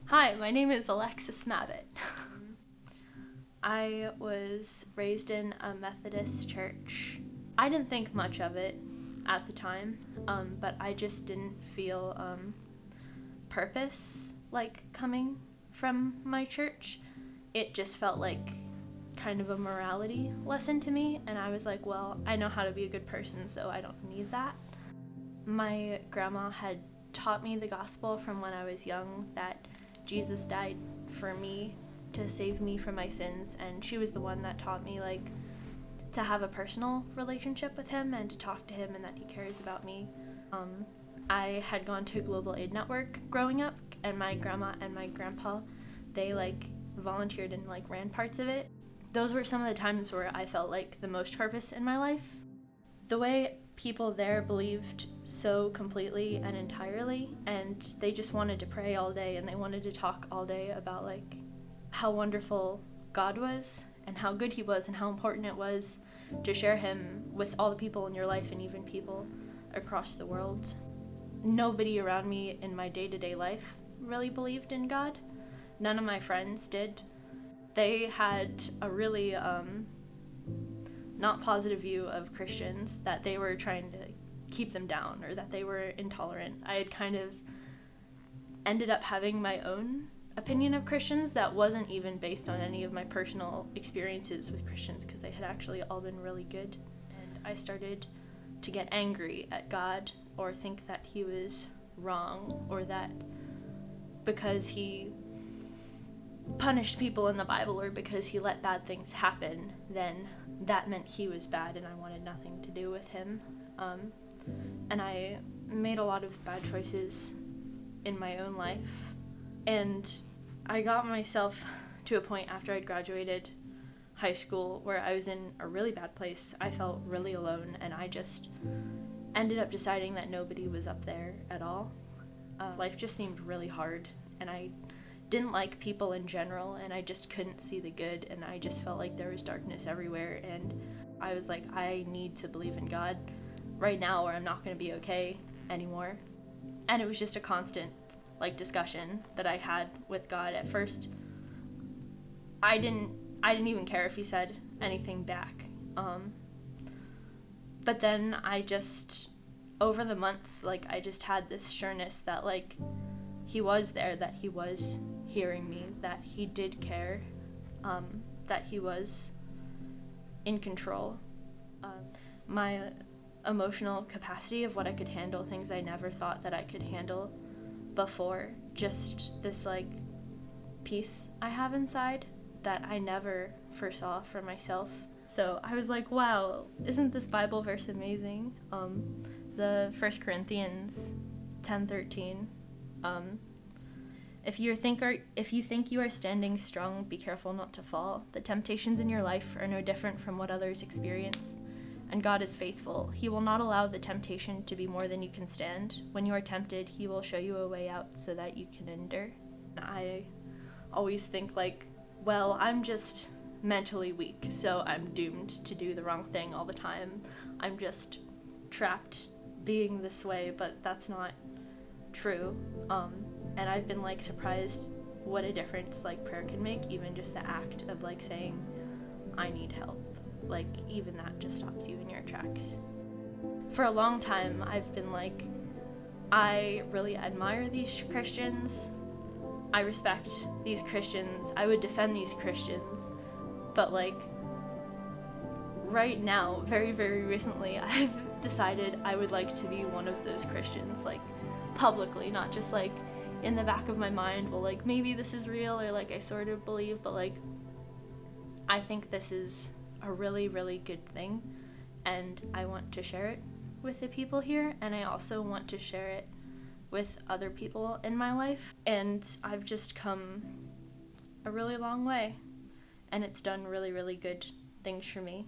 Hi, my name is Alexis Mavitt. I was raised in a Methodist church. I didn't think much of it at the time, but I just didn't feel purpose coming from my church. It just felt like kind of a morality lesson to me, and I was like, well, I know how to be a good person, so I don't need that. My grandma had taught me the gospel from when I was young, that Jesus died for me to save me from my sins, and she was the one that taught me to have a personal relationship with him and to talk to him and that he cares about me. I had gone to Global Aid Network growing up, and my grandma and my grandpa, they volunteered and ran parts of it. Those were some of the times where I felt the most purpose in my life. The way people there believed so completely and entirely, and they just wanted to pray all day, and they wanted to talk all day about how wonderful God was and how good he was and how important it was to share him with all the people in your life and even people across the world. Nobody around me in my day-to-day life really believed in God. None of my friends did. They had a really not positive view of Christians, that they were trying to keep them down or that they were intolerant. I had kind of ended up having my own opinion of Christians that wasn't even based on any of my personal experiences with Christians, because they had actually all been really good. And I started to get angry at God or think that he was wrong, or that because he punished people in the Bible or because he let bad things happen, then that meant he was bad and I wanted nothing to do with him. And I made a lot of bad choices in my own life. And I got myself to a point after I'd graduated high school where I was in a really bad place. I felt really alone, and I just ended up deciding that nobody was up there at all. Life just seemed really hard, and I didn't like people in general, and I just couldn't see the good, and I just felt like there was darkness everywhere, and I was like, I need to believe in God right now or I'm not going to be okay anymore. And it was just a constant discussion that I had with God. At first I didn't even care if he said anything back, but then I just, over the months, I just had this sureness that he was there, that he was hearing me, that he did care, that he was in control. My emotional capacity of what I could handle, things I never thought that I could handle before, just this peace I have inside that I never foresaw for myself. So I was like, wow, isn't this Bible verse amazing? The 1 Corinthians 10:13. If you think you are standing strong, be careful not to fall. The temptations in your life are no different from what others experience, and God is faithful. He will not allow the temptation to be more than you can stand. When you are tempted, he will show you a way out so that you can endure. I always think well, I'm just mentally weak, so I'm doomed to do the wrong thing all the time. I'm just trapped being this way, but that's not true. And I've been surprised what a difference prayer can make, even just the act of saying I need help. Even that just stops you in your tracks. For a long time I've been I really admire these Christians, I respect these Christians, I would defend these Christians, but right now, very, very recently, I've decided I would like to be one of those Christians, publicly, not just in the back of my mind, well, maybe this is real, or I sort of believe, but I think this is a really, really good thing, and I want to share it with the people here, and I also want to share it with other people in my life. And I've just come a really long way, and it's done really, really good things for me.